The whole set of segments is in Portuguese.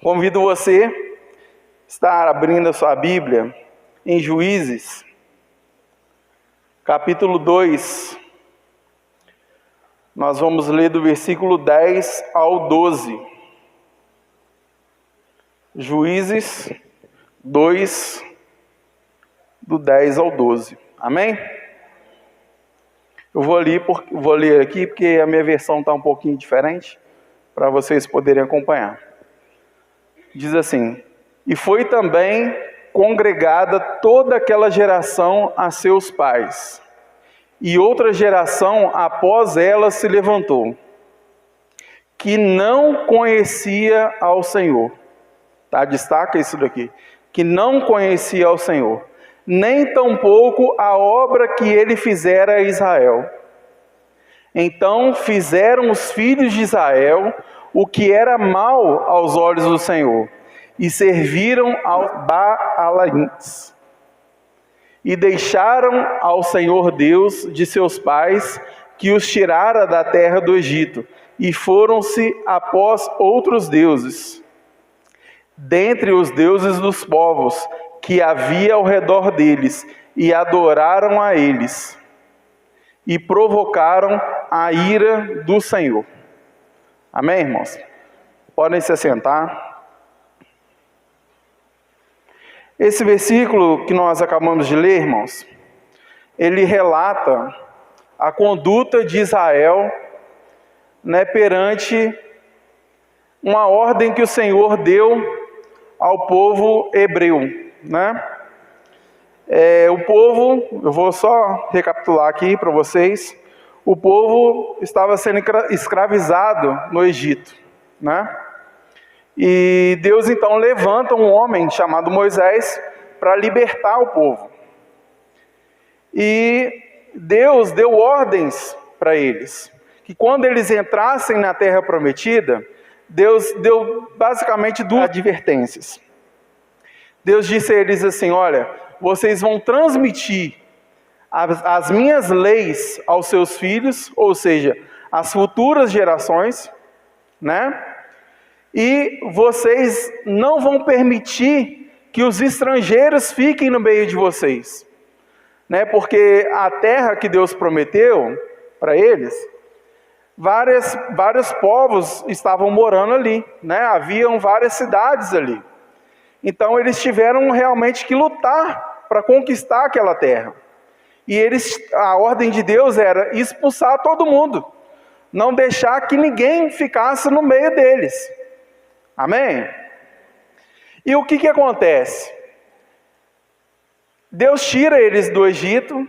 Convido você a estar abrindo a sua Bíblia em Juízes, capítulo 2. Nós vamos ler do versículo 10 ao 12. Juízes 2, do 10 ao 12. Amém? Eu vou ler aqui porque a minha versão está um pouquinho diferente, para vocês poderem acompanhar. Diz assim: E foi também congregada toda aquela geração a seus pais, e outra geração após ela se levantou, que não conhecia ao Senhor. Tá? Destaca isso daqui. Que não conhecia ao Senhor, nem tampouco a obra que ele fizera a Israel. Então fizeram os filhos de Israel o que era mal aos olhos do Senhor, e serviram aos Baalaíns, e deixaram ao Senhor Deus de seus pais, que os tirara da terra do Egito, e foram-se após outros deuses, dentre os deuses dos povos que havia ao redor deles, e adoraram a eles, e provocaram a ira do Senhor. Amém, irmãos? Podem se assentar. Esse versículo que nós acabamos de ler, irmãos, ele relata a conduta de Israel, perante uma ordem que o Senhor deu ao povo hebreu, O povo, eu vou só recapitular aqui para vocês, o povo estava sendo escravizado no Egito, E Deus então levanta um homem chamado Moisés para libertar o povo. E Deus deu ordens para eles, que quando eles entrassem na terra prometida, Deus deu basicamente duas advertências. Deus disse a eles assim: olha, vocês vão transmitir as minhas leis aos seus filhos, ou seja, às futuras gerações, E vocês não vão permitir que os estrangeiros fiquem no meio de vocês, Porque a terra que Deus prometeu para eles, vários povos estavam morando ali, Haviam várias cidades ali. Então eles tiveram realmente que lutar para conquistar aquela terra. E a ordem de Deus era expulsar todo mundo, não deixar que ninguém ficasse no meio deles. Amém? E o que acontece? Deus tira eles do Egito,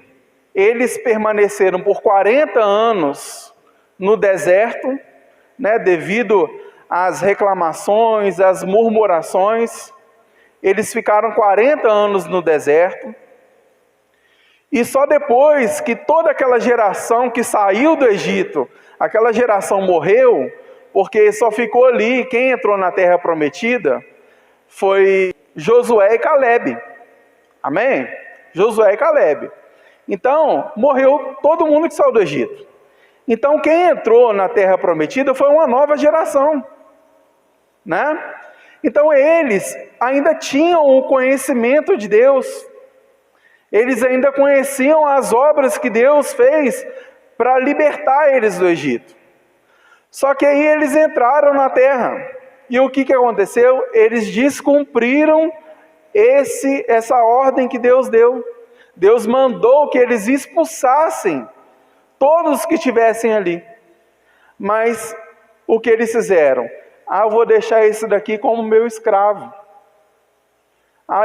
eles permaneceram por 40 anos no deserto, devido às reclamações, às murmurações. Eles ficaram 40 anos no deserto, e só depois que toda aquela geração que saiu do Egito, aquela geração morreu, porque só ficou ali, quem entrou na terra prometida foi Josué e Calebe. Amém? Josué e Calebe. Então, morreu todo mundo que saiu do Egito. Então, quem entrou na terra prometida foi uma nova geração, Então, eles ainda tinham o conhecimento de Deus. Eles ainda conheciam as obras que Deus fez para libertar eles do Egito. Só que aí eles entraram na terra. E o que aconteceu? Eles descumpriram essa ordem que Deus deu. Deus mandou que eles expulsassem todos que estivessem ali. Mas o que eles fizeram? Eu vou deixar esse daqui como meu escravo.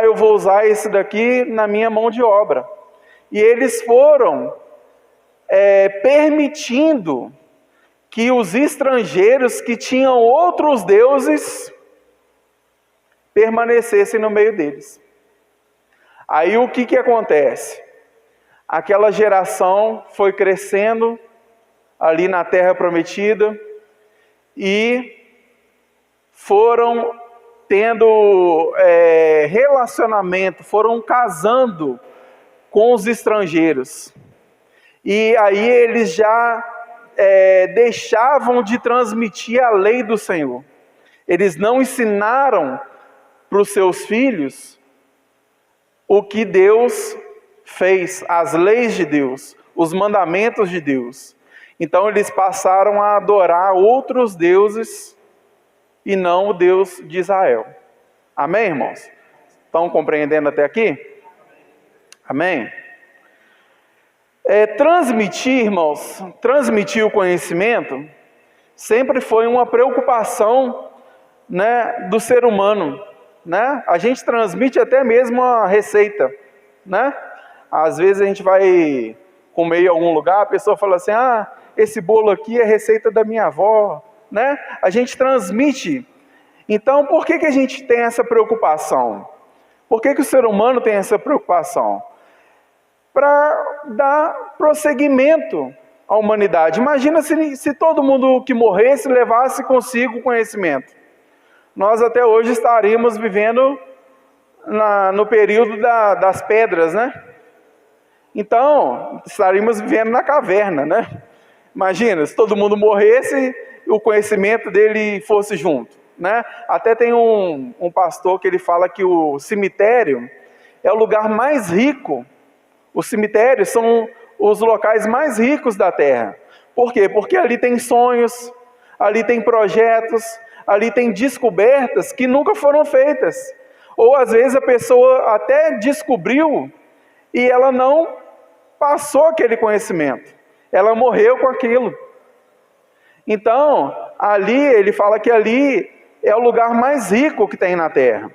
Eu vou usar esse daqui na minha mão de obra. E eles foram permitindo que os estrangeiros que tinham outros deuses permanecessem no meio deles. Aí o que acontece? Aquela geração foi crescendo ali na terra prometida e foram tendo relacionamento, foram casando com os estrangeiros. E aí eles já deixavam de transmitir a lei do Senhor. Eles não ensinaram para os seus filhos o que Deus fez, as leis de Deus, os mandamentos de Deus. Então eles passaram a adorar outros deuses e não o Deus de Israel. Amém, irmãos? Estão compreendendo até aqui? Amém? Transmitir, irmãos, transmitir o conhecimento sempre foi uma preocupação, né, do ser humano, né? A gente transmite até mesmo a receita, né? Às vezes a gente vai comer em algum lugar, a pessoa fala assim, esse bolo aqui é receita da minha avó, né? A gente transmite. Então, por que a gente tem essa preocupação? Por que o ser humano tem essa preocupação? Para dar prosseguimento à humanidade. Imagina se todo mundo que morresse levasse consigo o conhecimento. Nós até hoje estaríamos vivendo no período das pedras, né? Então, estaríamos vivendo na caverna, né? Imagina, se todo mundo morresse, o conhecimento dele fosse junto, né? Até tem um pastor que ele fala que o cemitério é o lugar mais rico. Os cemitérios são os locais mais ricos da terra. Por quê? Porque ali tem sonhos, ali tem projetos, ali tem descobertas que nunca foram feitas. Ou às vezes a pessoa até descobriu e ela não passou aquele conhecimento. Ela morreu com aquilo. Então, ali, ele fala que ali é o lugar mais rico que tem na terra,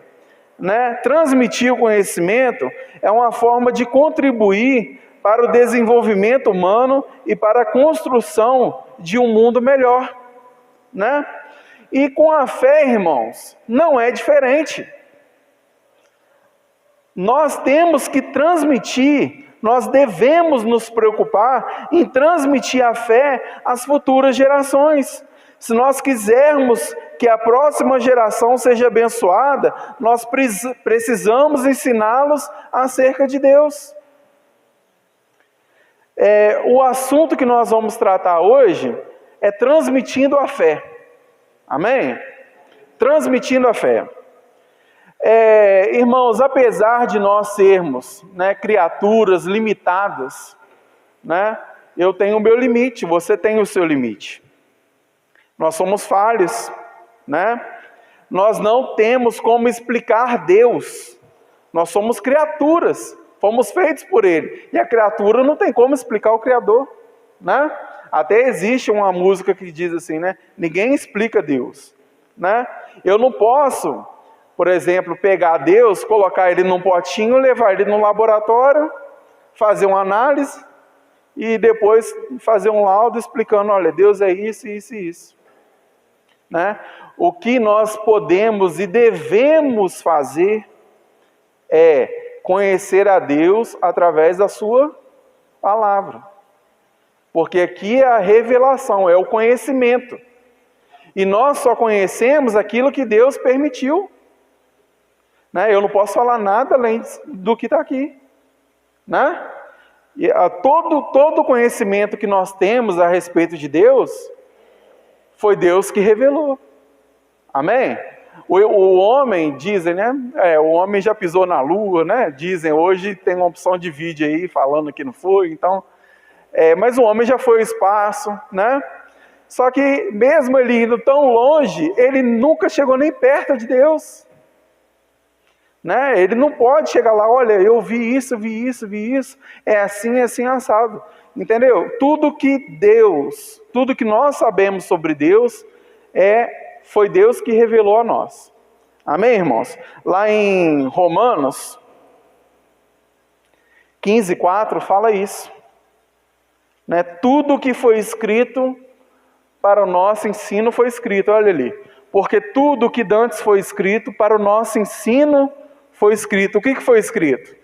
né? Transmitir o conhecimento é uma forma de contribuir para o desenvolvimento humano e para a construção de um mundo melhor, né? E com a fé, irmãos, não é diferente. Nós temos que transmitir, nós devemos nos preocupar em transmitir a fé às futuras gerações. Se nós quisermos que a próxima geração seja abençoada, nós precisamos ensiná-los acerca de Deus. O assunto que nós vamos tratar hoje é transmitindo a fé. Amém? Transmitindo a fé. Irmãos, apesar de nós sermos, né, criaturas limitadas, né, eu tenho o meu limite, você tem o seu limite. Nós somos falhos, né? Nós não temos como explicar Deus. Nós somos criaturas, fomos feitos por Ele. E a criatura não tem como explicar o Criador, né? Até existe uma música que diz assim, né? Ninguém explica Deus, né? Eu não posso, por exemplo, pegar Deus, colocar Ele num potinho, levar Ele no laboratório, fazer uma análise e depois fazer um laudo explicando, olha, Deus é isso, isso e isso. Né? O que nós podemos e devemos fazer é conhecer a Deus através da sua palavra. Porque aqui é a revelação, é o conhecimento. E nós só conhecemos aquilo que Deus permitiu. Né? Eu não posso falar nada além do que está aqui. Né? E todo o conhecimento que nós temos a respeito de Deus, foi Deus que revelou. Amém? O homem, dizem, né? O homem já pisou na lua, né? Dizem, hoje tem uma opção de vídeo aí, falando que não foi, então... mas o homem já foi ao espaço, né? Só que mesmo ele indo tão longe, ele nunca chegou nem perto de Deus. Né? Ele não pode chegar lá, olha, eu vi isso, é assim, assado. Entendeu? Tudo que nós sabemos sobre Deus, foi Deus que revelou a nós. Amém, irmãos? Lá em Romanos 15:4 fala isso. Né? Tudo que foi escrito para o nosso ensino foi escrito, olha ali. Porque tudo que dantes foi escrito para o nosso ensino foi escrito. O que foi escrito?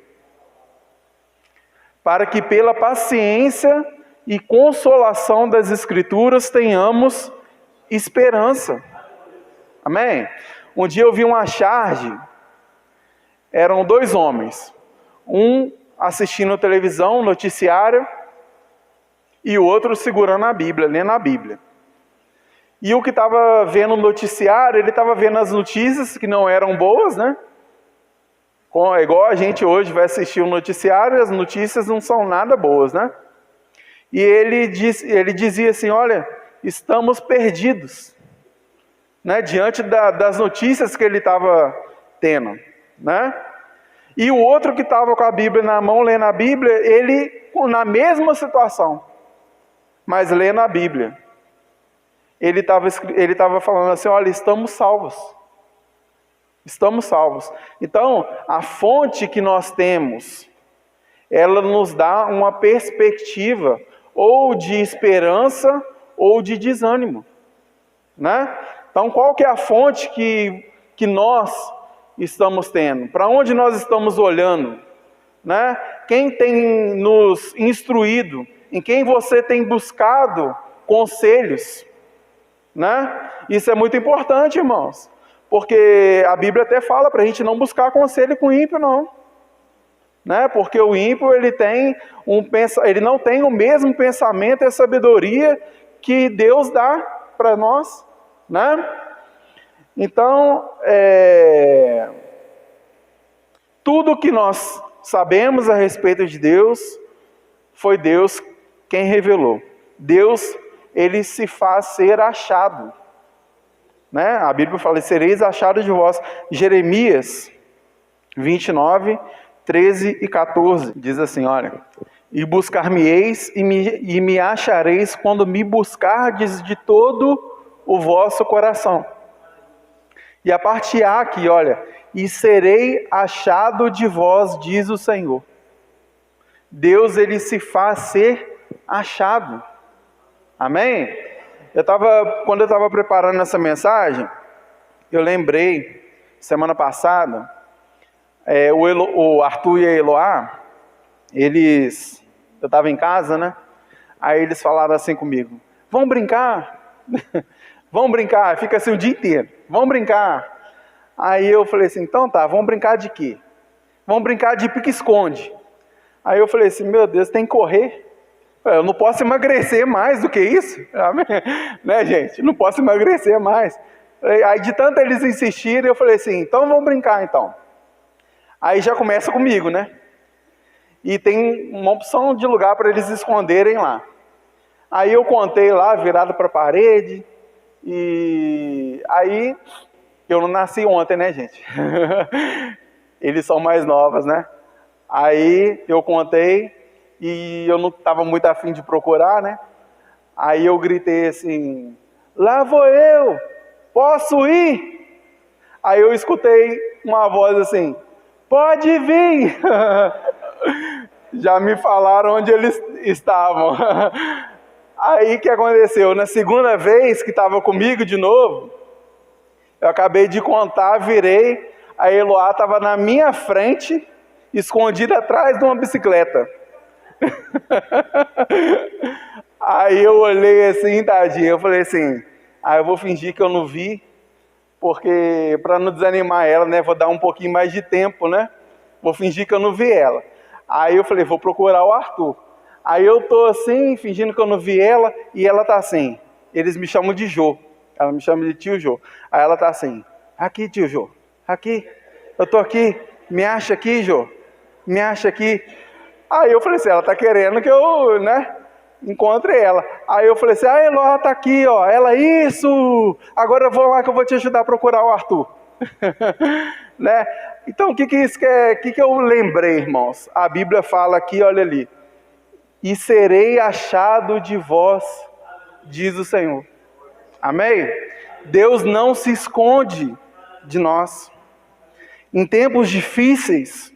Para que pela paciência e consolação das Escrituras tenhamos esperança. Amém? Um dia eu vi uma charge, eram 2 homens, um assistindo televisão, noticiário, e o outro segurando a Bíblia, lendo a Bíblia. E o que estava vendo o noticiário, ele estava vendo as notícias que não eram boas, né? Igual a gente hoje vai assistir um noticiário e as notícias não são nada boas, né? E ele dizia assim, olha, estamos perdidos, né? Diante das notícias que ele estava tendo, né? E o outro que estava com a Bíblia na mão, lendo a Bíblia, ele na mesma situação, mas lendo a Bíblia. Ele estava falando assim, olha, estamos salvos. Estamos salvos. Então, a fonte que nós temos, ela nos dá uma perspectiva ou de esperança ou de desânimo, né? Então, qual que é a fonte que nós estamos tendo? Para onde nós estamos olhando? Né? Quem tem nos instruído? Em quem você tem buscado conselhos? Né? Isso é muito importante, irmãos. Porque a Bíblia até fala para a gente não buscar conselho com o ímpio, não. Né? Porque o ímpio ele não tem o mesmo pensamento e a sabedoria que Deus dá para nós. Né? Então, tudo que nós sabemos a respeito de Deus, foi Deus quem revelou. Deus, ele se faz ser achado. Né? A Bíblia fala, sereis achados de vós. Jeremias 29, 13 e 14, diz assim, olha, e buscar-me-eis e me achareis quando me buscardes de todo o vosso coração. E a parte A aqui, olha, e serei achado de vós, diz o Senhor. Deus, ele se faz ser achado. Amém? Quando eu estava preparando essa mensagem, eu lembrei, semana passada, o Arthur e a Eloá, eu estava em casa, né? Aí eles falaram assim comigo, vamos brincar? Vamos brincar, fica assim o dia inteiro, vamos brincar. Aí eu falei assim, então tá, vamos brincar de quê? Vamos brincar de pique-esconde. Aí eu falei assim, meu Deus, tem que correr. Eu não posso emagrecer mais do que isso. Né, gente? Não posso emagrecer mais. Aí de tanto eles insistirem, eu falei assim, então vamos brincar então. Aí já começa comigo, né? E tem uma opção de lugar para eles esconderem lá. Aí eu contei lá, virado para a parede. E aí, eu não nasci ontem, né, gente? Eles são mais novos, né? Aí eu contei e eu não estava muito afim de procurar, né? Aí eu gritei assim, lá vou eu, posso ir? Aí eu escutei uma voz assim, pode vir! Já me falaram onde eles estavam. Aí o que aconteceu? Na segunda vez que estava comigo de novo, eu acabei de contar, virei, a Eloá estava na minha frente, escondida atrás de uma bicicleta. Aí eu olhei assim, tadinha, eu falei assim, eu vou fingir que eu não vi, porque para não desanimar ela, né, vou dar um pouquinho mais de tempo, né? Vou fingir que eu não vi ela. Aí eu falei, vou procurar o Arthur. Aí eu tô assim, fingindo que eu não vi ela, e ela tá assim. Eles me chamam de Jô. Ela me chama de tio Jô. Aí ela tá assim, aqui tio Jô, aqui, eu tô aqui, me acha aqui Jô, me acha aqui. Aí eu falei assim, ela tá querendo que eu, né, encontre ela. Aí eu falei assim, Eloá tá aqui, ó, ela, isso, agora eu vou lá que eu vou te ajudar a procurar o Arthur. Né? Então o que isso quer, que eu lembrei, irmãos? A Bíblia fala aqui, olha ali, e serei achado de vós, diz o Senhor. Amém? Deus não se esconde de nós. Em tempos difíceis,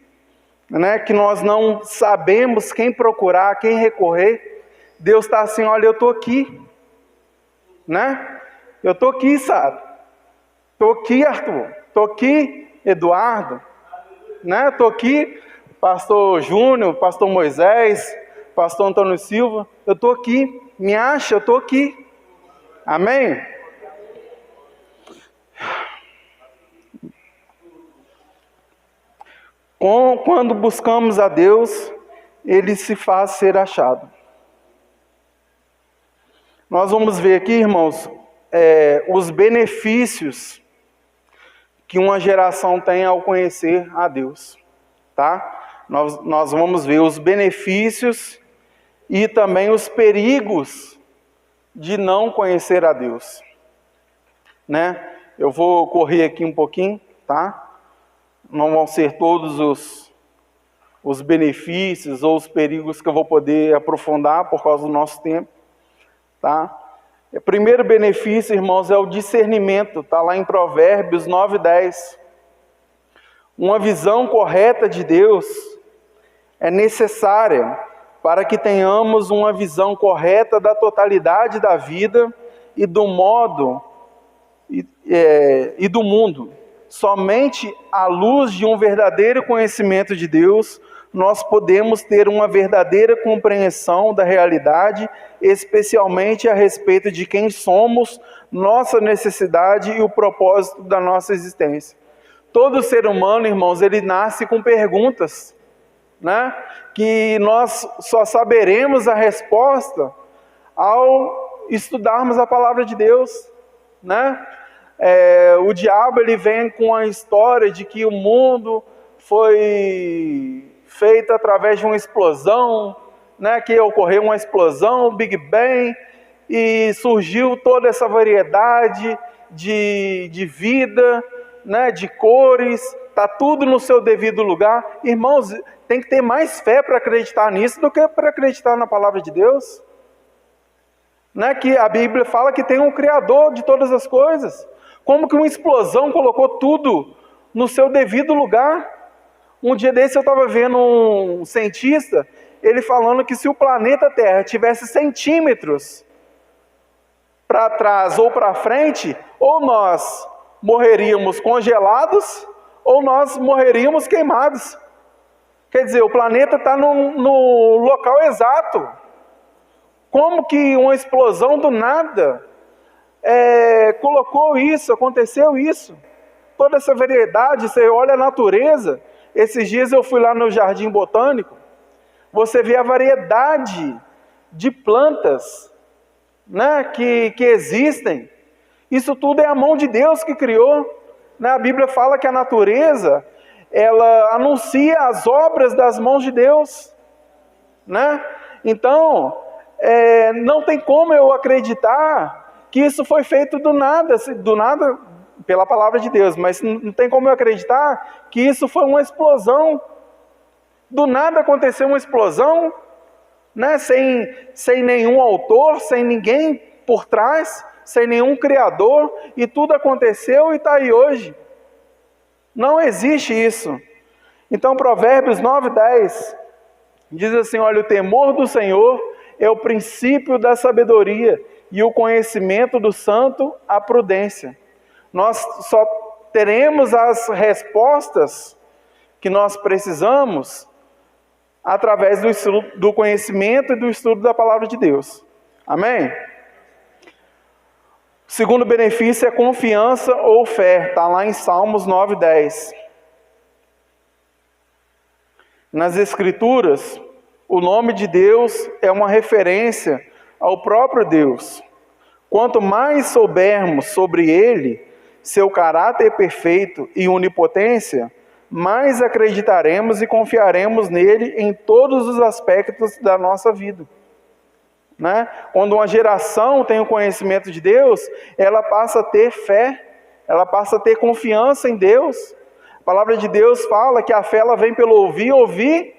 né, que nós não sabemos quem procurar, quem recorrer, Deus está assim, olha, eu estou aqui. Né? Eu estou aqui, Sara. Estou aqui, Arthur. Estou aqui, Eduardo. Né? Estou aqui, pastor Júnior, pastor Moisés, pastor Antônio Silva. Eu estou aqui. Me acha, eu estou aqui. Amém? Quando buscamos a Deus, Ele se faz ser achado. Nós vamos ver aqui, irmãos, os benefícios que uma geração tem ao conhecer a Deus, tá? Nós vamos ver os benefícios e também os perigos de não conhecer a Deus, né? Eu vou correr aqui um pouquinho, tá? Não vão ser todos os benefícios ou os perigos que eu vou poder aprofundar por causa do nosso tempo, tá? O primeiro benefício, irmãos, é o discernimento, está lá em Provérbios 9:10. Uma visão correta de Deus é necessária para que tenhamos uma visão correta da totalidade da vida e do modo e do mundo. Somente à luz de um verdadeiro conhecimento de Deus, nós podemos ter uma verdadeira compreensão da realidade, especialmente a respeito de quem somos, nossa necessidade e o propósito da nossa existência. Todo ser humano, irmãos, ele nasce com perguntas, né? Que nós só saberemos a resposta ao estudarmos a palavra de Deus, né? O diabo, ele vem com a história de que o mundo foi feito através de uma explosão, né? Que ocorreu uma explosão, o Big Bang, e surgiu toda essa variedade de vida, né? De cores, está tudo no seu devido lugar. Irmãos, tem que ter mais fé para acreditar nisso do que para acreditar na palavra de Deus, né? Que a Bíblia fala que tem um Criador de todas as coisas. Como que uma explosão colocou tudo no seu devido lugar? Um dia desse eu estava vendo um cientista, ele falando que se o planeta Terra tivesse centímetros para trás ou para frente, ou nós morreríamos congelados, ou nós morreríamos queimados. Quer dizer, o planeta está no local exato. Como que uma explosão do nada colocou isso, aconteceu isso? Toda essa variedade, você olha a natureza. Esses dias eu fui lá no Jardim Botânico, você vê a variedade de plantas, né, que existem. Isso tudo é a mão de Deus que criou, né? A Bíblia fala que a natureza, ela anuncia as obras das mãos de Deus, né? Então, não tem como eu acreditar que isso foi feito do nada pela palavra de Deus, mas não tem como eu acreditar que isso foi uma explosão. Do nada aconteceu uma explosão, né? Sem nenhum autor, sem ninguém por trás, sem nenhum criador, e tudo aconteceu e está aí hoje. Não existe isso. Então Provérbios 9:10 diz assim: olha, o temor do Senhor é o princípio da sabedoria, e o conhecimento do santo a prudência. Nós só teremos as respostas que nós precisamos através do conhecimento e do estudo da palavra de Deus. Amém? O segundo benefício é confiança ou fé. Está lá em Salmos 9:10. Nas Escrituras, o nome de Deus é uma referência ao próprio Deus. Quanto mais soubermos sobre Ele, seu caráter perfeito e onipotência, mais acreditaremos e confiaremos nele em todos os aspectos da nossa vida, né? Quando uma geração tem o conhecimento de Deus, ela passa a ter fé, ela passa a ter confiança em Deus. A palavra de Deus fala que a fé ela vem pelo ouvir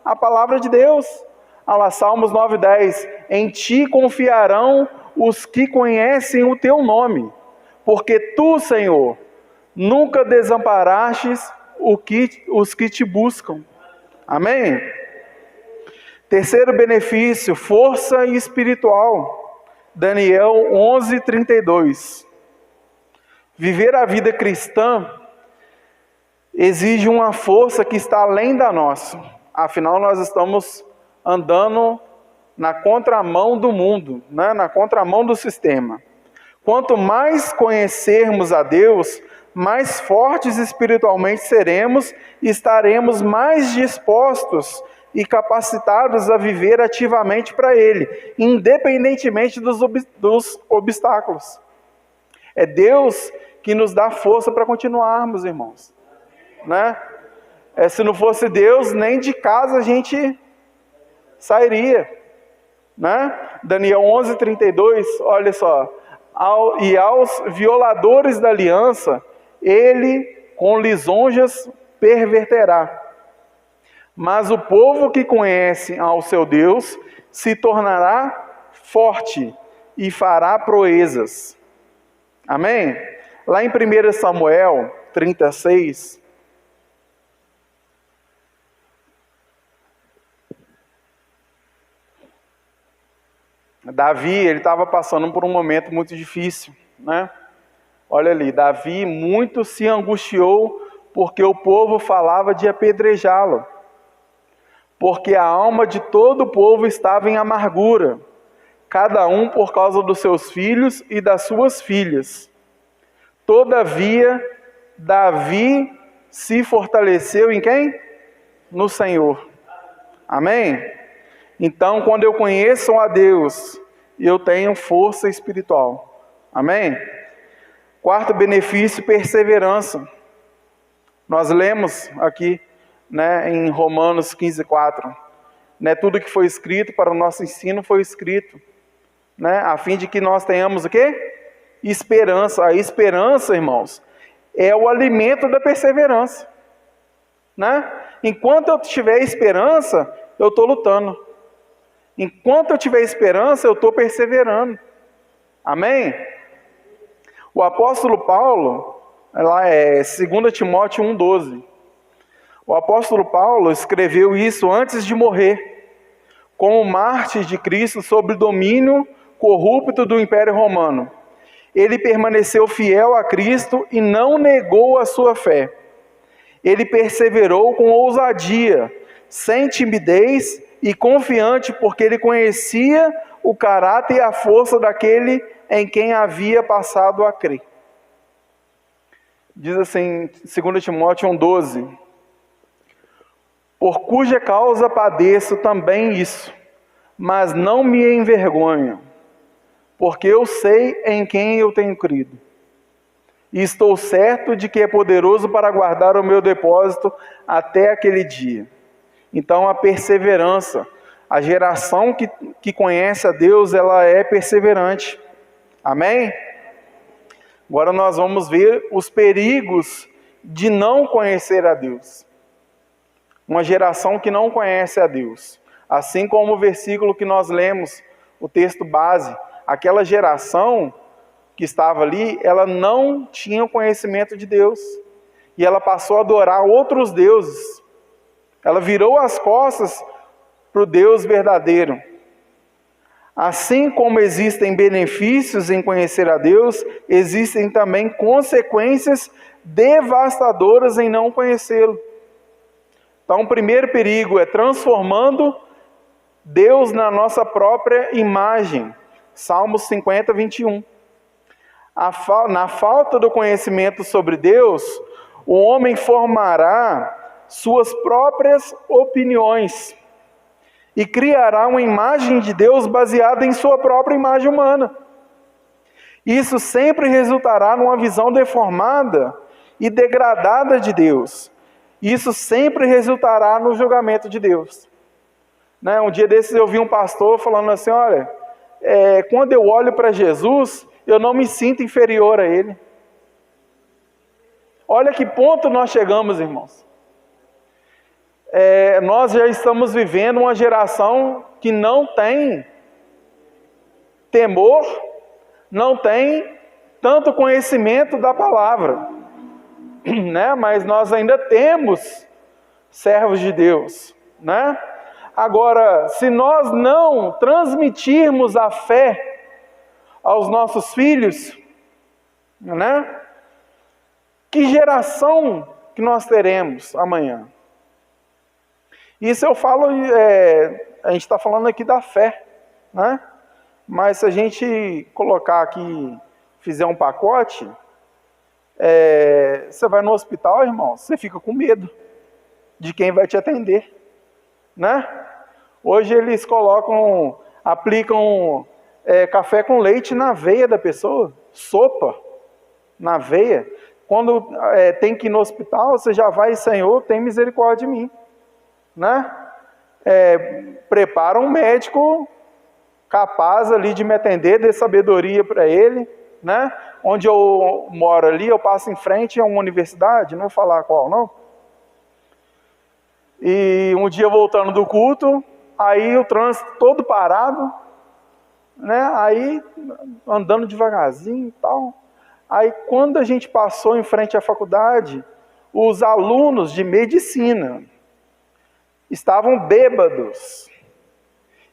a palavra de Deus. Olha lá, Salmos 9:10, em ti confiarão os que conhecem o teu nome, porque tu, Senhor, nunca desamparastes os que te buscam. Amém? Terceiro benefício, força espiritual. Daniel 11:32. Viver a vida cristã exige uma força que está além da nossa. Afinal, nós estamos andando na contramão do mundo, né? Na contramão do sistema. Quanto mais conhecermos a Deus, mais fortes espiritualmente seremos e estaremos mais dispostos e capacitados a viver ativamente para Ele, independentemente dos obstáculos. É Deus que nos dá força para continuarmos, irmãos. Né? Se não fosse Deus, nem de casa a gente sairia. Né? Daniel 11:32, olha só. E aos violadores da aliança, ele com lisonjas perverterá. Mas o povo que conhece ao seu Deus se tornará forte e fará proezas. Amém? Lá em 1 Samuel 36, Davi, ele estava passando por um momento muito difícil, né? Olha ali, Davi muito se angustiou porque o povo falava de apedrejá-lo. Porque a alma de todo o povo estava em amargura, cada um por causa dos seus filhos e das suas filhas. Todavia, Davi se fortaleceu em quem? No Senhor. Amém? Então, quando eu conheço a Deus, eu tenho força espiritual. Amém? Quarto benefício, perseverança. Nós lemos aqui, né, em Romanos 15:4, né, tudo que foi escrito para o nosso ensino foi escrito, né, a fim de que nós tenhamos o quê? Esperança. A esperança, irmãos, é o alimento da perseverança, né? Enquanto eu tiver esperança, eu estou lutando. Enquanto eu tiver esperança, eu estou perseverando. Amém? O apóstolo Paulo, lá é 2 Timóteo 1:12. O apóstolo Paulo escreveu isso antes de morrer, como mártir de Cristo sob o domínio corrupto do Império Romano. Ele permaneceu fiel a Cristo e não negou a sua fé. Ele perseverou com ousadia, sem timidez e confiante, porque ele conhecia o caráter e a força daquele em quem havia passado a crer. Diz assim, 2 Timóteo 1:12. Por cuja causa padeço também isso, mas não me envergonho, porque eu sei em quem eu tenho crido. E estou certo de que é poderoso para guardar o meu depósito até aquele dia. Então a perseverança, a geração que conhece a Deus, ela é perseverante. Amém? Agora nós vamos ver os perigos de não conhecer a Deus. Uma geração que não conhece a Deus. Assim como o versículo que nós lemos, o texto base, aquela geração que estava ali, ela não tinha o conhecimento de Deus. E ela passou a adorar outros deuses. Ela virou as costas para o Deus verdadeiro. Assim como existem benefícios em conhecer a Deus, existem também consequências devastadoras em não conhecê-lo. Então, o primeiro perigo é transformando Deus na nossa própria imagem. Salmos 50:21. Na falta do conhecimento sobre Deus, o homem formará suas próprias opiniões e criará uma imagem de Deus baseada em sua própria imagem humana. Isso sempre resultará numa visão deformada e degradada de Deus. Isso sempre resultará no julgamento de Deus. Né? Um dia desses eu vi um pastor falando assim, olha, quando eu olho para Jesus, eu não me sinto inferior a Ele. Olha que ponto nós chegamos, irmãos. Nós já estamos vivendo uma geração que não tem temor, não tem tanto conhecimento da palavra. Né? Mas nós ainda temos servos de Deus, né? Agora, se nós não transmitirmos a fé aos nossos filhos, né? Que geração que nós teremos amanhã? Isso eu falo, a gente está falando aqui da fé, né? Mas se a gente colocar aqui, fizer um pacote, você vai no hospital, irmão, você fica com medo de quem vai te atender, né? Hoje eles aplicam café com leite na veia da pessoa, sopa, na veia. Quando tem que ir no hospital, você já vai, Senhor, tem misericórdia de mim. Né? Prepara um médico capaz ali de me atender, dê sabedoria para ele. Né? Onde eu moro ali, eu passo em frente a uma universidade, não vou falar qual não. E um dia voltando do culto, aí o trânsito todo parado, né? Aí andando devagarzinho e tal. Aí quando a gente passou em frente à faculdade, os alunos de medicina estavam bêbados.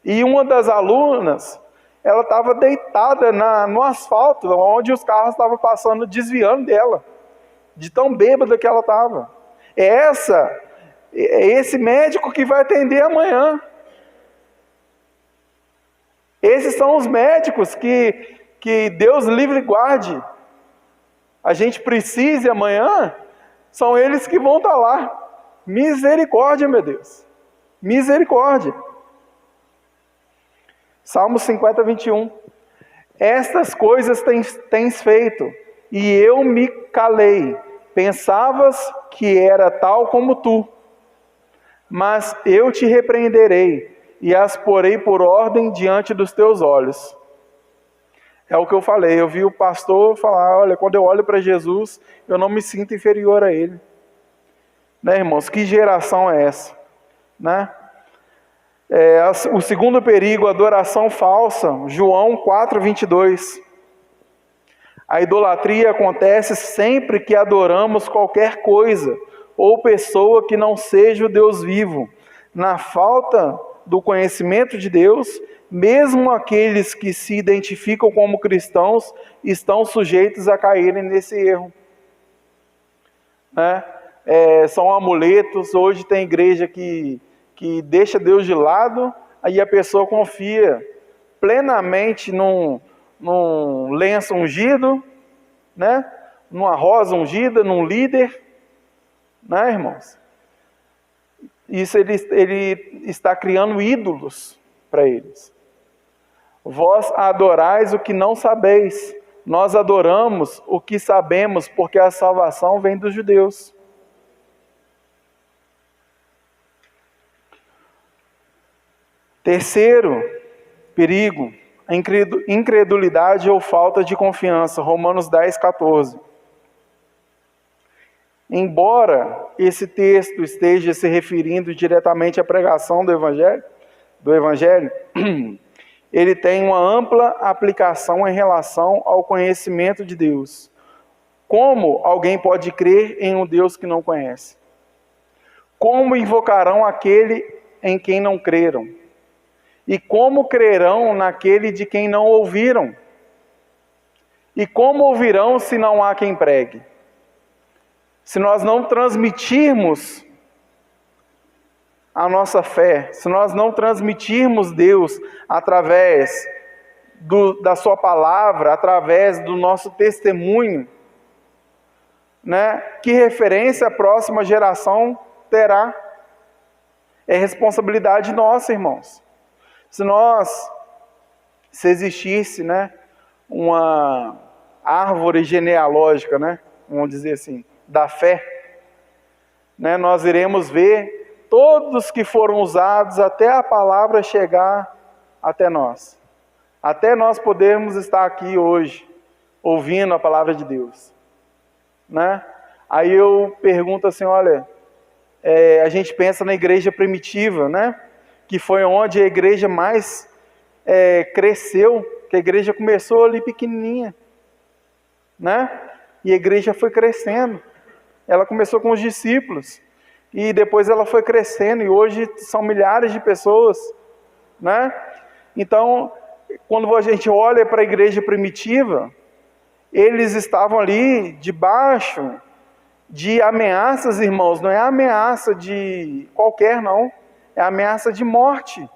E uma das alunas, ela estava deitada no asfalto, onde os carros estavam passando, desviando dela, de tão bêbada que ela estava. É esse médico que vai atender amanhã. Esses são os médicos que Deus livre e guarde. A gente precise amanhã, são eles que vão estar lá. Misericórdia, meu Deus. Misericórdia. Salmo 50, 21. Estas coisas tens feito, e eu me calei. Pensavas que era tal como tu, mas eu te repreenderei, e as porei por ordem diante dos teus olhos. É o que eu falei, eu vi o pastor falar, olha, quando eu olho para Jesus, eu não me sinto inferior a ele. Né, irmãos, que geração é essa? Né? O segundo perigo, adoração falsa, João 4, 22. A idolatria acontece sempre que adoramos qualquer coisa ou pessoa que não seja o Deus vivo. Na falta do conhecimento de Deus, mesmo aqueles que se identificam como cristãos estão sujeitos a caírem nesse erro. Né? São amuletos. Hoje tem igreja que deixa Deus de lado, aí a pessoa confia plenamente num lenço ungido, né? Numa rosa ungida, num líder, né, irmãos? Isso ele está criando ídolos para eles. Vós adorais o que não sabeis, nós adoramos o que sabemos, porque a salvação vem dos judeus. Terceiro perigo, a incredulidade ou falta de confiança, Romanos 10, 14. Embora esse texto esteja se referindo diretamente à pregação do Evangelho, ele tem uma ampla aplicação em relação ao conhecimento de Deus. Como alguém pode crer em um Deus que não conhece? Como invocarão aquele em quem não creram? E como crerão naquele de quem não ouviram? E como ouvirão se não há quem pregue? Se nós não transmitirmos a nossa fé, se nós não transmitirmos Deus através da sua palavra, através do nosso testemunho, né, que referência a próxima geração terá? É responsabilidade nossa, irmãos. Se existisse, né, uma árvore genealógica, né, vamos dizer assim, da fé, né, nós iremos ver todos que foram usados até a palavra chegar até nós. Até nós podermos estar aqui hoje, ouvindo a palavra de Deus. Né? Aí eu pergunto assim, olha, a gente pensa na igreja primitiva, né? Que foi onde a igreja mais cresceu, que a igreja começou ali pequenininha, né? E a igreja foi crescendo. Ela começou com os discípulos, e depois ela foi crescendo, e hoje são milhares de pessoas, né? Então, quando a gente olha para a igreja primitiva, eles estavam ali debaixo de ameaças, irmãos, não é ameaça de qualquer, não. É ameaça de morte.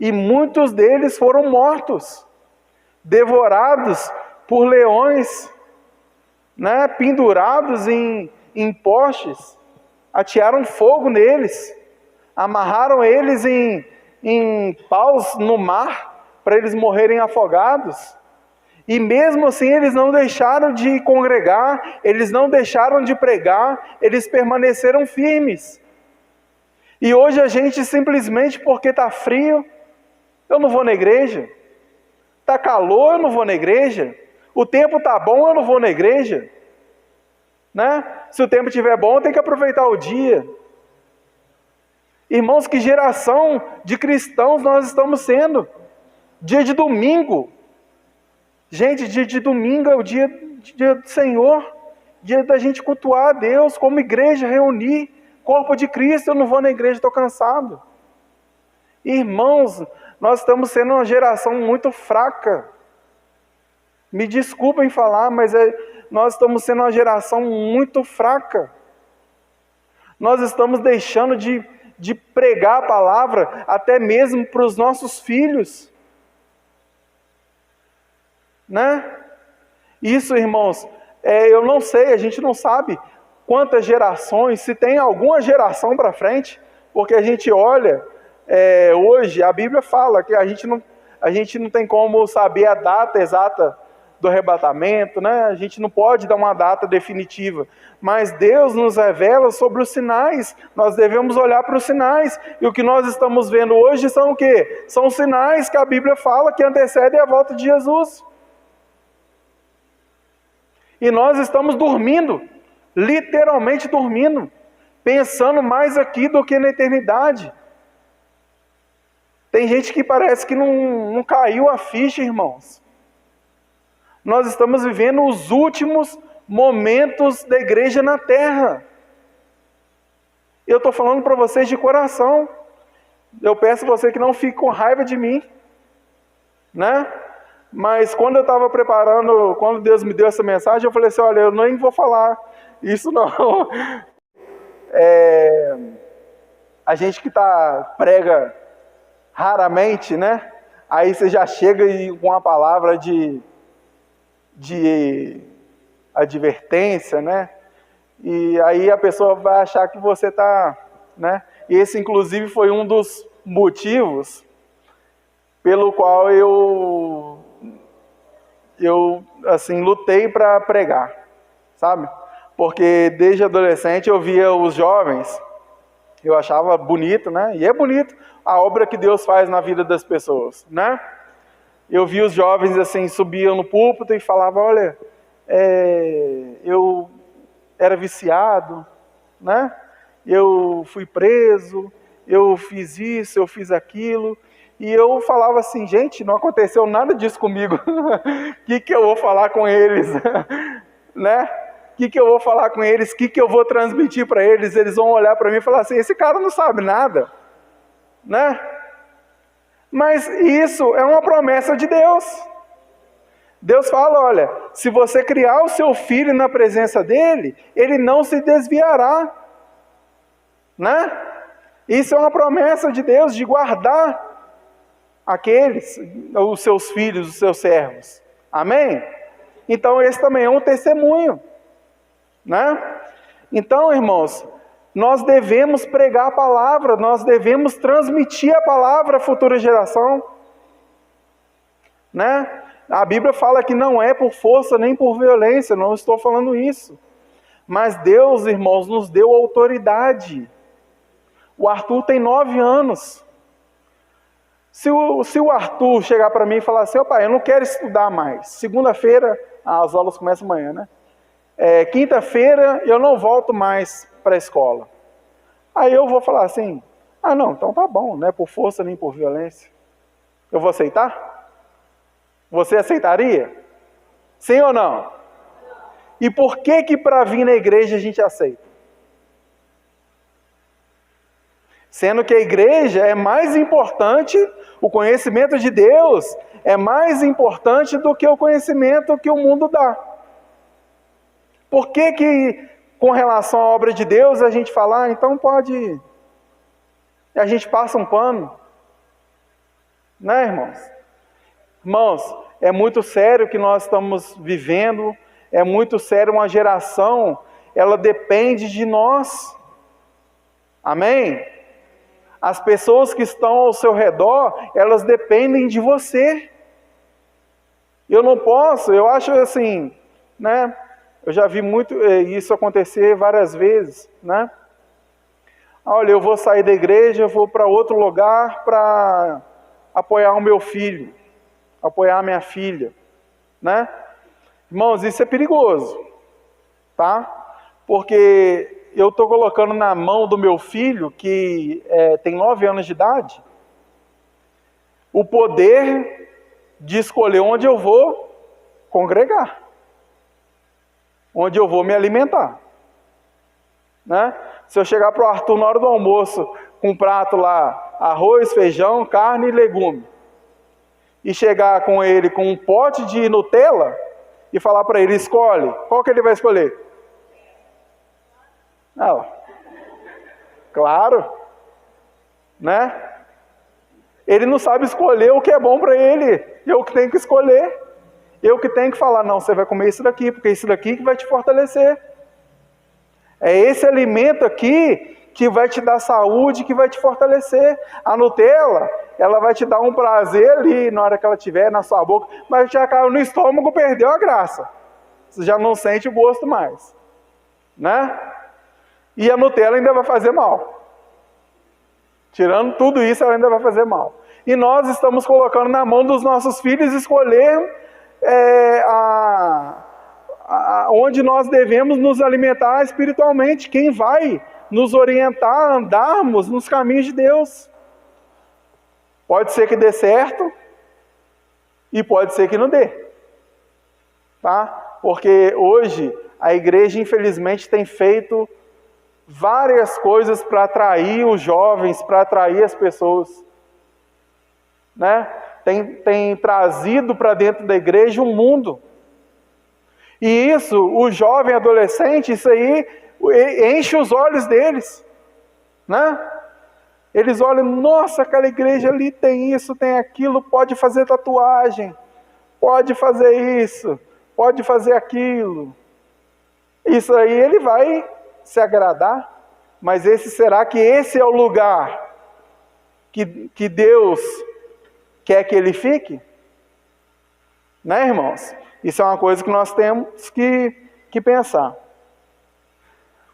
E muitos deles foram mortos, devorados por leões, né? Pendurados em postes, atearam fogo neles, amarraram eles em paus no mar, para eles morrerem afogados. E mesmo assim eles não deixaram de congregar, eles não deixaram de pregar, eles permaneceram firmes. E hoje a gente simplesmente porque está frio, eu não vou na igreja. Está calor, eu não vou na igreja. O tempo está bom, eu não vou na igreja. Né? Se o tempo estiver bom, tem que aproveitar o dia. Irmãos, que geração de cristãos nós estamos sendo. Dia de domingo. Gente, dia de domingo é o dia do Senhor. Dia da gente cultuar a Deus, como igreja, reunir. Corpo de Cristo, eu não vou na igreja, estou cansado. Irmãos, nós estamos sendo uma geração muito fraca. Me desculpem falar, mas nós estamos sendo uma geração muito fraca. Nós estamos deixando de pregar a palavra até mesmo para os nossos filhos. Né? Isso, irmãos, eu não sei, a gente não sabe quantas gerações, se tem alguma geração para frente, porque a gente olha, hoje a Bíblia fala que a gente não tem como saber a data exata do arrebatamento, né? A gente não pode dar uma data definitiva, mas Deus nos revela sobre os sinais, nós devemos olhar para os sinais, e o que nós estamos vendo hoje são o quê? São sinais que a Bíblia fala que antecedem a volta de Jesus. E nós estamos dormindo, literalmente dormindo, pensando mais aqui do que na eternidade. Tem gente que parece que não caiu a ficha, irmãos. Nós estamos vivendo os últimos momentos da igreja na terra. Eu estou falando para vocês de coração. Eu peço a você que não fique com raiva de mim, né? Mas quando eu estava preparando, quando Deus me deu essa mensagem, eu falei assim, olha, eu nem vou falar isso não. A gente que prega raramente, né? Aí você já chega com uma palavra de advertência, né? E aí a pessoa vai achar que você está, né? E esse, inclusive, foi um dos motivos pelo qual eu assim, lutei para pregar, sabe? Porque desde adolescente eu via os jovens, eu achava bonito, né? E é bonito a obra que Deus faz na vida das pessoas, né? Eu vi os jovens assim, subiam no púlpito e falavam, olha, eu era viciado, né? Eu fui preso, eu fiz isso, eu fiz aquilo. E eu falava assim, gente, não aconteceu nada disso comigo. O que eu vou falar com eles? Né? O que eu vou falar com eles? O que eu vou transmitir para eles? Eles vão olhar para mim e falar assim, esse cara não sabe nada. Né? Mas isso é uma promessa de Deus. Deus fala, olha, se você criar o seu filho na presença dele, ele não se desviará. Né? Isso é uma promessa de Deus, de guardar os seus filhos, os seus servos. Amém? Então esse também é um testemunho. Né? Então, irmãos, nós devemos pregar a palavra, nós devemos transmitir a palavra à futura geração. Né? A Bíblia fala que não é por força nem por violência, não estou falando isso. Mas Deus, irmãos, nos deu autoridade. O Arthur tem 9 anos. Se o Arthur chegar para mim e falar assim, pai, eu não quero estudar mais. Segunda-feira, as aulas começam amanhã, né? Quinta-feira eu não volto mais para a escola. Aí eu vou falar assim, não, então tá bom, não é por força nem por violência. Eu vou aceitar? Você aceitaria? Sim ou não? E por que para vir na igreja a gente aceita? Sendo que a igreja é mais importante, o conhecimento de Deus é mais importante do que o conhecimento que o mundo dá. Por que com relação à obra de Deus, a gente fala, então pode... A gente passa um pano. Né, irmãos? Irmãos, é muito sério o que nós estamos vivendo, é muito sério, uma geração, ela depende de nós. Amém? As pessoas que estão ao seu redor, elas dependem de você. Eu não posso, eu acho assim, né? Eu já vi muito isso acontecer várias vezes, né? Olha, eu vou sair da igreja, eu vou para outro lugar para apoiar o meu filho, apoiar a minha filha, né? Irmãos, isso é perigoso, tá? Porque eu estou colocando na mão do meu filho, que tem 9 anos de idade, o poder de escolher onde eu vou congregar, onde eu vou me alimentar, né? Se eu chegar para o Arthur na hora do almoço com um prato lá, arroz, feijão, carne e legume, e chegar com ele com um pote de Nutella e falar para ele, escolhe, qual que ele vai escolher? Não. Claro, né? Ele não sabe escolher o que é bom para ele, eu que tenho que escolher, eu que tenho que falar, não, você vai comer isso daqui, porque isso daqui que vai te fortalecer. É esse alimento aqui que vai te dar saúde, que vai te fortalecer. A Nutella, ela vai te dar um prazer ali, na hora que ela estiver na sua boca, mas já caiu no estômago, perdeu a graça. Você já não sente o gosto mais, né? E a Nutella ainda vai fazer mal. Tirando tudo isso, ela ainda vai fazer mal. E nós estamos colocando na mão dos nossos filhos escolher onde nós devemos nos alimentar espiritualmente, quem vai nos orientar a andarmos nos caminhos de Deus. Pode ser que dê certo e pode ser que não dê, tá? Porque hoje a igreja infelizmente tem feito várias coisas para atrair os jovens, para atrair as pessoas, né? Tem trazido para dentro da igreja um mundo. E isso, o jovem adolescente, isso aí enche os olhos deles, né? Eles olham, nossa, aquela igreja ali tem isso, tem aquilo, pode fazer tatuagem, pode fazer isso, pode fazer aquilo. Isso aí ele vai se agradar, mas será que esse é o lugar que Deus quer que ele fique? Né, irmãos? Isso é uma coisa que nós temos que pensar.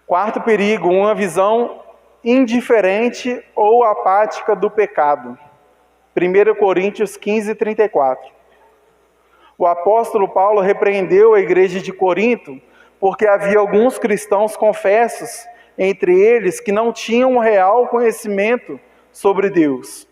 Quarto perigo, uma visão indiferente ou apática do pecado. 1 Coríntios 15, 34. O apóstolo Paulo repreendeu a igreja de Corinto porque havia alguns cristãos confessos entre eles que não tinham um real conhecimento sobre Deus.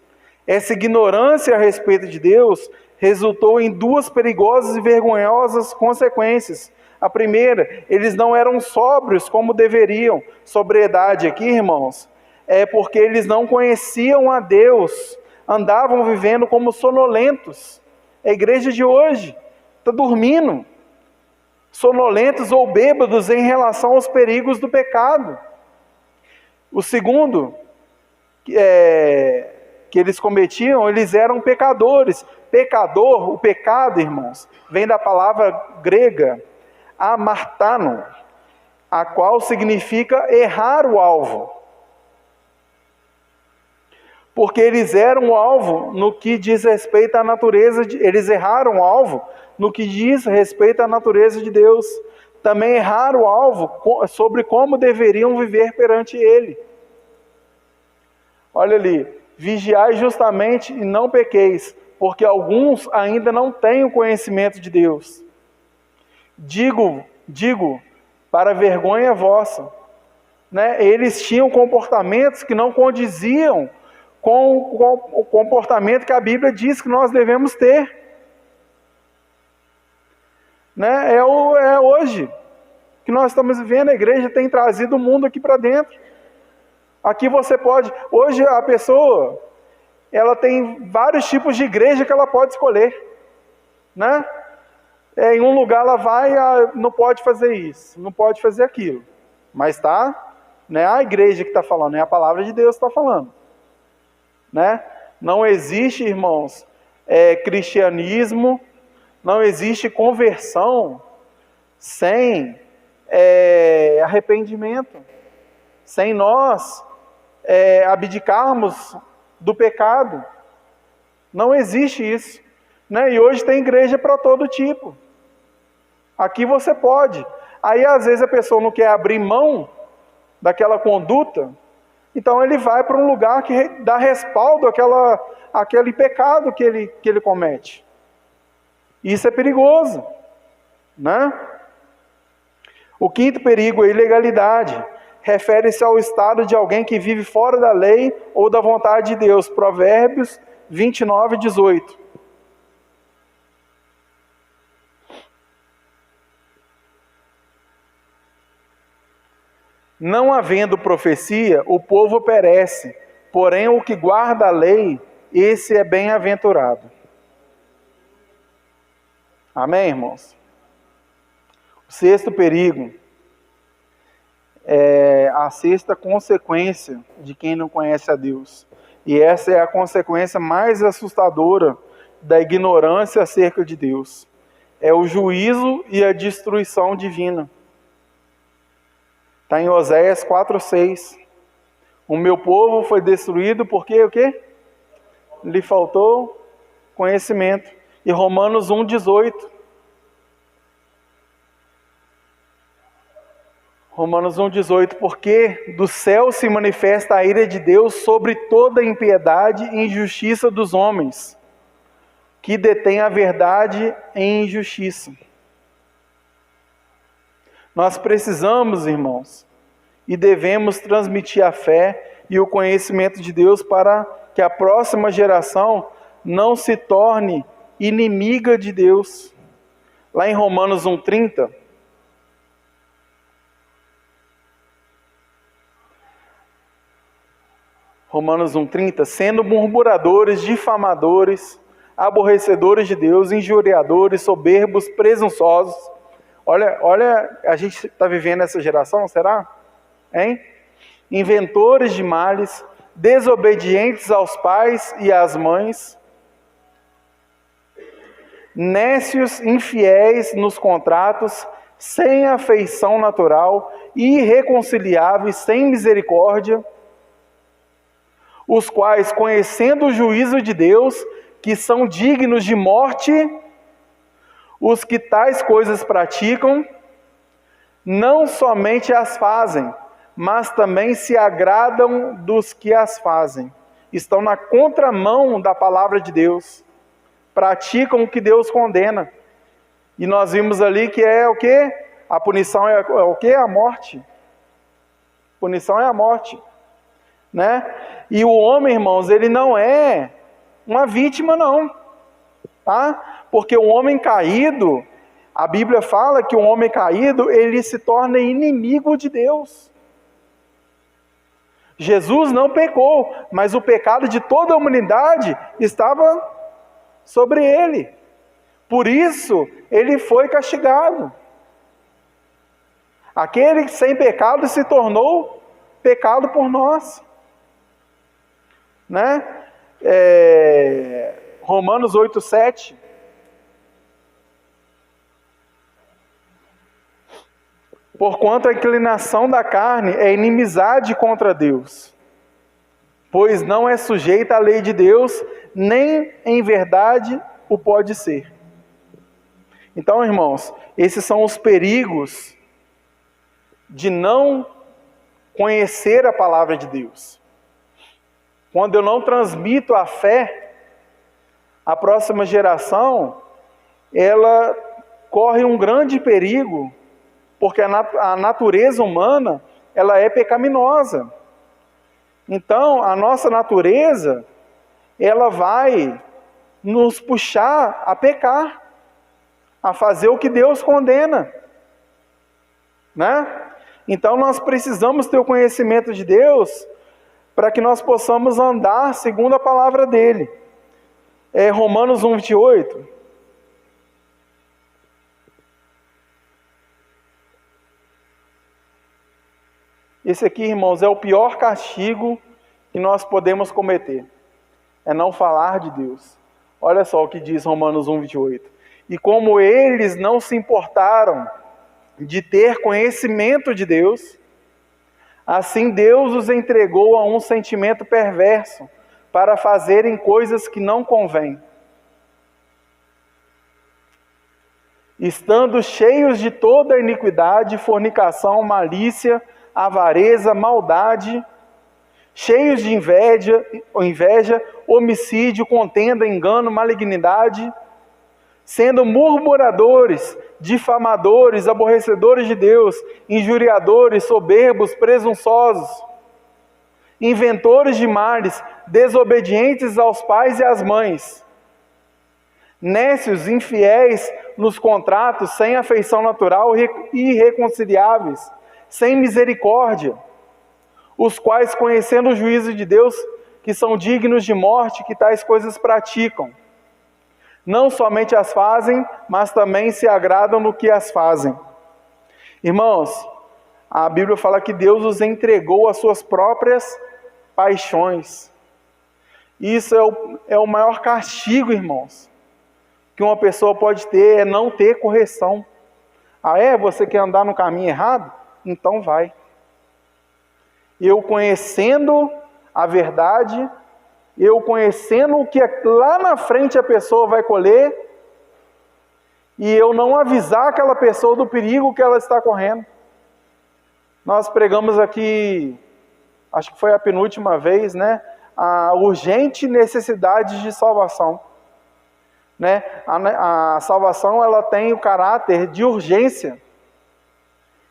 Essa ignorância a respeito de Deus resultou em 2 perigosas e vergonhosas consequências. A primeira, eles não eram sóbrios como deveriam. Sobriedade aqui, irmãos, é porque eles não conheciam a Deus, andavam vivendo como sonolentos. A igreja de hoje está dormindo, sonolentos ou bêbados em relação aos perigos do pecado. O segundo, que eles cometiam, eles eram pecadores. Pecador, o pecado, irmãos, vem da palavra grega, amartano, a qual significa errar o alvo. Porque eles eram o alvo no que diz respeito à natureza, eles erraram o alvo no que diz respeito à natureza de Deus. Também erraram o alvo sobre como deveriam viver perante Ele. Olha ali, vigiai justamente e não pequeis, porque alguns ainda não têm o conhecimento de Deus. Digo, para vergonha vossa, né? Eles tinham comportamentos que não condiziam com o comportamento que a Bíblia diz que nós devemos ter. Né? É hoje que nós estamos vivendo, a igreja tem trazido o mundo aqui para dentro. Aqui você pode, hoje a pessoa, ela tem vários tipos de igreja que ela pode escolher, né? Em um lugar ela vai, não pode fazer isso, não pode fazer aquilo, mas não é a igreja que está falando, é a palavra de Deus que está falando, né? Não existe, irmãos, cristianismo, não existe conversão sem arrependimento, sem nós abdicarmos do pecado. Não existe isso. né? E hoje tem igreja para todo tipo. Aqui você pode. Aí às vezes a pessoa não quer abrir mão daquela conduta, então ele vai para um lugar que dá respaldo àquele pecado que ele comete. Isso é perigoso, né? O quinto perigo é a ilegalidade. Refere-se ao estado de alguém que vive fora da lei ou da vontade de Deus. Provérbios 29, 18. Não havendo profecia, o povo perece, porém o que guarda a lei, esse é bem-aventurado. Amém, irmãos? O sexto perigo é a sexta consequência de quem não conhece a Deus. E essa é a consequência mais assustadora da ignorância acerca de Deus. É o juízo e a destruição divina. Está em Oséias 4:6. O meu povo foi destruído porque o quê? Lhe faltou conhecimento. E Romanos 1:18. Romanos 1:18. Porque do céu se manifesta a ira de Deus sobre toda a impiedade e injustiça dos homens, que detêm a verdade em injustiça. Nós precisamos, irmãos, e devemos transmitir a fé e o conhecimento de Deus para que a próxima geração não se torne inimiga de Deus. Lá em Romanos 1:30, sendo murmuradores, difamadores, aborrecedores de Deus, injuriadores, soberbos, presunçosos. Olha, a gente está vivendo essa geração, será? Hein? Inventores de males, desobedientes aos pais e às mães, nécios, infiéis nos contratos, sem afeição natural, irreconciliáveis, sem misericórdia, os quais, conhecendo o juízo de Deus, que são dignos de morte, os que tais coisas praticam, não somente as fazem, mas também se agradam dos que as fazem. Estão na contramão da palavra de Deus. Praticam o que Deus condena. E nós vimos ali que é o quê? A punição é o quê? A morte. Punição é a morte. Né? E o homem, irmãos, ele não é uma vítima, não. Tá? Porque o homem caído, a Bíblia fala que o homem caído, ele se torna inimigo de Deus. Jesus não pecou, mas o pecado de toda a humanidade estava sobre ele. Por isso, ele foi castigado. Aquele sem pecado se tornou pecado por nós. Né? Romanos 8:7. Porquanto a inclinação da carne é inimizade contra Deus, pois não é sujeita à lei de Deus, nem em verdade o pode ser. Então, irmãos, esses são os perigos de não conhecer a palavra de Deus. Quando eu não transmito a fé, a próxima geração, ela corre um grande perigo, porque a natureza humana, ela é pecaminosa. Então, a nossa natureza, ela vai nos puxar a pecar, a fazer o que Deus condena. Né? Então, nós precisamos ter o conhecimento de Deus para que nós possamos andar segundo a palavra dele. Romanos 1:28. Esse aqui, irmãos, é o pior castigo que nós podemos cometer. É não falar de Deus. Olha só o que diz Romanos 1:28. E como eles não se importaram de ter conhecimento de Deus, assim Deus os entregou a um sentimento perverso para fazerem coisas que não convêm. estando cheios de toda iniquidade, fornicação, malícia, avareza, maldade, cheios de inveja, homicídio, contenda, engano, malignidade, sendo murmuradores, difamadores, aborrecedores de Deus, injuriadores, soberbos, presunçosos, inventores de males, desobedientes aos pais e às mães, nécios, infiéis nos contratos, sem afeição natural, irreconciliáveis, sem misericórdia, os quais, conhecendo o juízo de Deus, que são dignos de morte, que tais coisas praticam. Não somente as fazem, mas também se agradam no que as fazem. Irmãos, a Bíblia fala que Deus os entregou às suas próprias paixões. Isso é o maior castigo, irmãos, que uma pessoa pode ter, é não ter correção. Ah, você quer andar no caminho errado? Então vai. Eu conhecendo a verdade, eu conhecendo o que lá na frente a pessoa vai colher, e eu não avisar aquela pessoa do perigo que ela está correndo. Nós pregamos aqui, acho que foi a penúltima vez, né? A urgente necessidade de salvação. Né? A salvação, ela tem o caráter de urgência.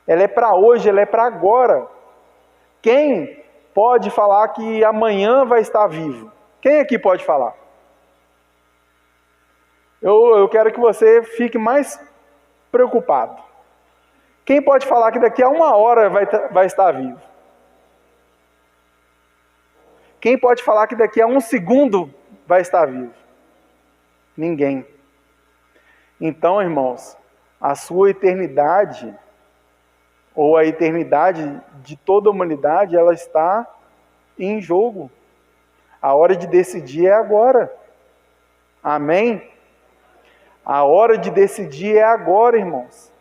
Ela é para hoje, ela é para agora. Quem pode falar que amanhã vai estar vivo? Quem aqui pode falar? Eu quero que você fique mais preocupado. Quem pode falar que daqui a 1 hora vai estar vivo? Quem pode falar que daqui a 1 segundo vai estar vivo? Ninguém. Então, irmãos, a sua eternidade, ou a eternidade de toda a humanidade, ela está em jogo. A hora de decidir é agora. Amém? A hora de decidir é agora, irmãos.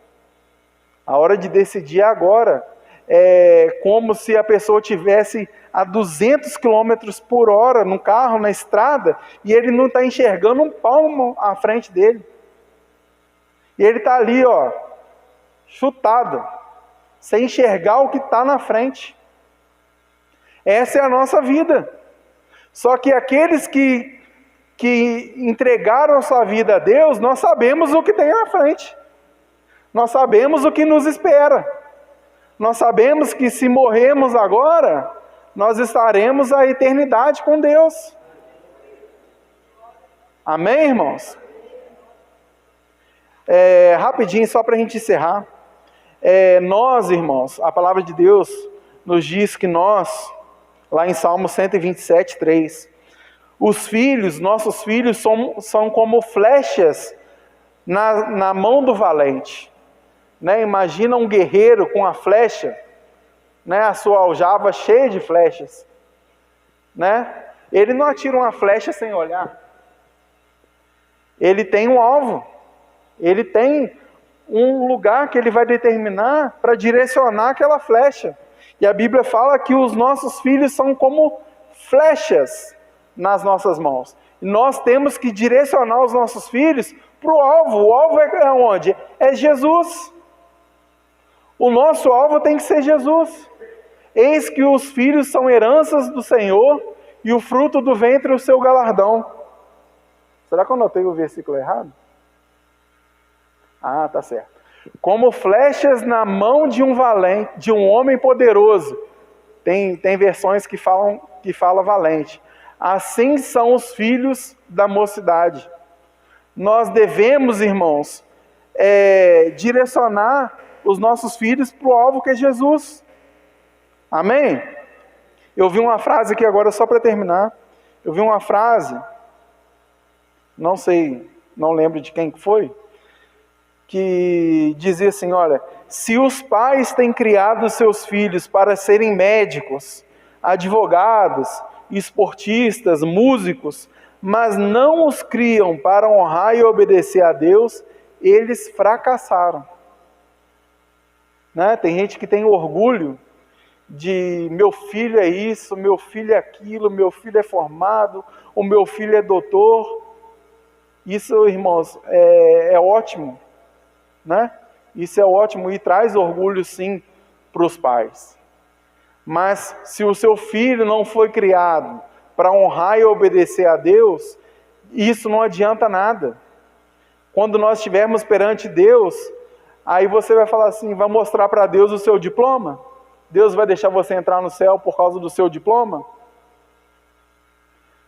A hora de decidir é agora. É como se a pessoa tivesse a 200 km por hora no carro, na estrada, e ele não está enxergando um palmo à frente dele. E ele está ali, chutado, sem enxergar o que está na frente. Essa é a nossa vida. Só que aqueles que entregaram a sua vida a Deus, nós sabemos o que tem na frente. Nós sabemos o que nos espera. Nós sabemos que se morrermos agora, nós estaremos a eternidade com Deus. Amém, irmãos? Rapidinho, só para a gente encerrar. Nós, irmãos, a palavra de Deus nos diz que nós, lá em Salmo 127, 3, nossos filhos são como flechas na mão do valente. Né? Imagina um guerreiro com a flecha, né? A sua aljava cheia de flechas. Né? Ele não atira uma flecha sem olhar. Ele tem um alvo. Ele tem um lugar que ele vai determinar para direcionar aquela flecha. E a Bíblia fala que os nossos filhos são como flechas nas nossas mãos. E nós temos que direcionar os nossos filhos para o alvo. O alvo é onde? É Jesus. O nosso alvo tem que ser Jesus. Eis que os filhos são heranças do Senhor, e o fruto do ventre o seu galardão. Será que eu anotei o versículo errado? Ah, tá certo. Como flechas na mão de um valente, de um homem poderoso. Tem versões que falam valente. Assim são os filhos da mocidade. Nós devemos, irmãos, direcionar os nossos filhos para o alvo que é Jesus. Amém? Eu vi uma frase aqui agora, só para terminar. Eu vi uma frase, não lembro de quem foi, que dizia assim, olha, se os pais têm criado seus filhos para serem médicos, advogados, esportistas, músicos, mas não os criam para honrar e obedecer a Deus, eles fracassaram. Né? Tem gente que tem orgulho de meu filho é isso, meu filho é aquilo, meu filho é formado, o meu filho é doutor. Isso, irmãos, é ótimo. né? Isso é ótimo e traz orgulho sim para os pais. Mas se o seu filho não foi criado para honrar e obedecer a Deus, isso não adianta nada. Quando nós estivermos perante Deus, aí você vai falar assim, vai mostrar para Deus o seu diploma? Deus vai deixar você entrar no céu por causa do seu diploma?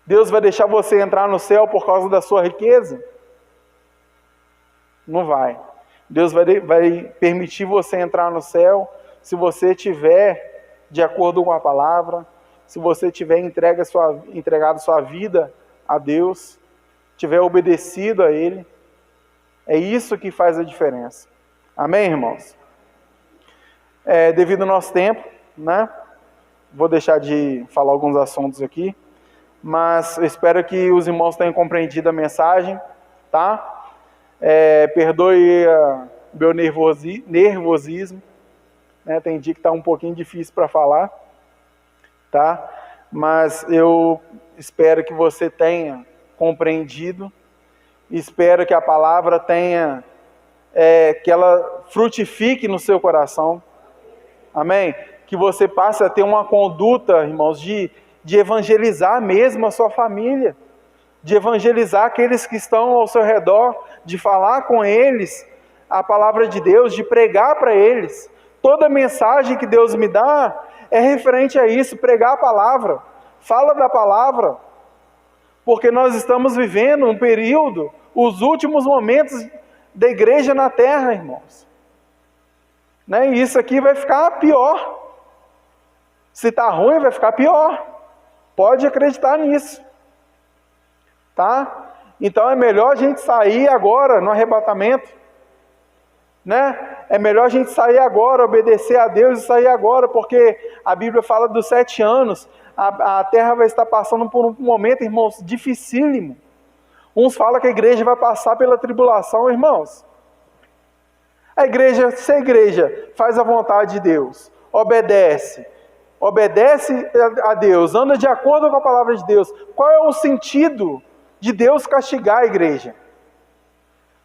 Deus vai deixar você entrar no céu por causa da sua riqueza? Não vai. Deus vai permitir você entrar no céu se você tiver de acordo com a palavra, se você tiver entregado sua vida a Deus, tiver obedecido a Ele. É isso que faz a diferença. Amém, irmãos? Devido ao nosso tempo, né? Vou deixar de falar alguns assuntos aqui, mas eu espero que os irmãos tenham compreendido a mensagem, tá? Perdoe meu nervosismo, né? Tem dia que está um pouquinho difícil para falar, tá? Mas eu espero que você tenha compreendido, espero que a palavra tenha, que ela frutifique no seu coração, amém? Que você passe a ter uma conduta, irmãos, de evangelizar mesmo a sua família, de evangelizar aqueles que estão ao seu redor, de falar com eles a palavra de Deus, de pregar para eles. Toda mensagem que Deus me dá é referente a isso, pregar a palavra, fala da palavra, porque nós estamos vivendo um período, os últimos momentos da igreja na terra, irmãos. Né? E isso aqui vai ficar pior. Se está ruim, vai ficar pior. Pode acreditar nisso. Tá? Então é melhor a gente sair agora no arrebatamento, né? É melhor a gente sair agora, obedecer a Deus e sair agora, porque a Bíblia fala dos 7 anos, a terra vai estar passando por um momento, irmãos, dificílimo. Uns falam que a igreja vai passar pela tribulação, irmãos. Se a igreja faz a vontade de Deus, obedece a Deus, anda de acordo com a palavra de Deus, qual é o sentido de Deus castigar a igreja?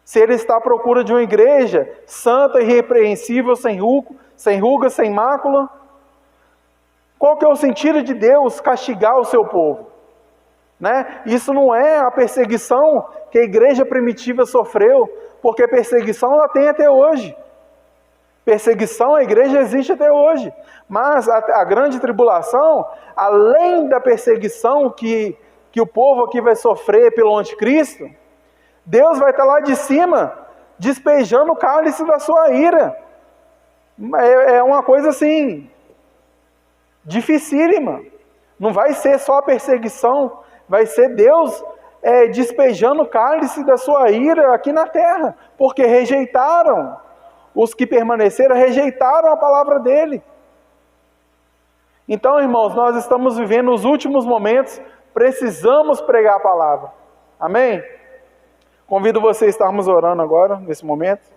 Se Ele está à procura de uma igreja santa, irrepreensível, sem ruga, sem mácula, qual que é o sentido de Deus castigar o seu povo? Né? Isso não é a perseguição que a igreja primitiva sofreu, porque perseguição ela tem até hoje. Perseguição, a igreja existe até hoje. Mas a grande tribulação, além da perseguição que o povo aqui vai sofrer pelo anticristo, Deus vai estar lá de cima, despejando o cálice da sua ira. É uma coisa assim, dificílima. Não vai ser só a perseguição, vai ser Deus despejando o cálice da sua ira aqui na terra, porque rejeitaram, os que permaneceram rejeitaram a palavra dele. Então, irmãos, nós estamos vivendo os últimos momentos, precisamos pregar a palavra. Amém? Convido você a estarmos orando agora, nesse momento.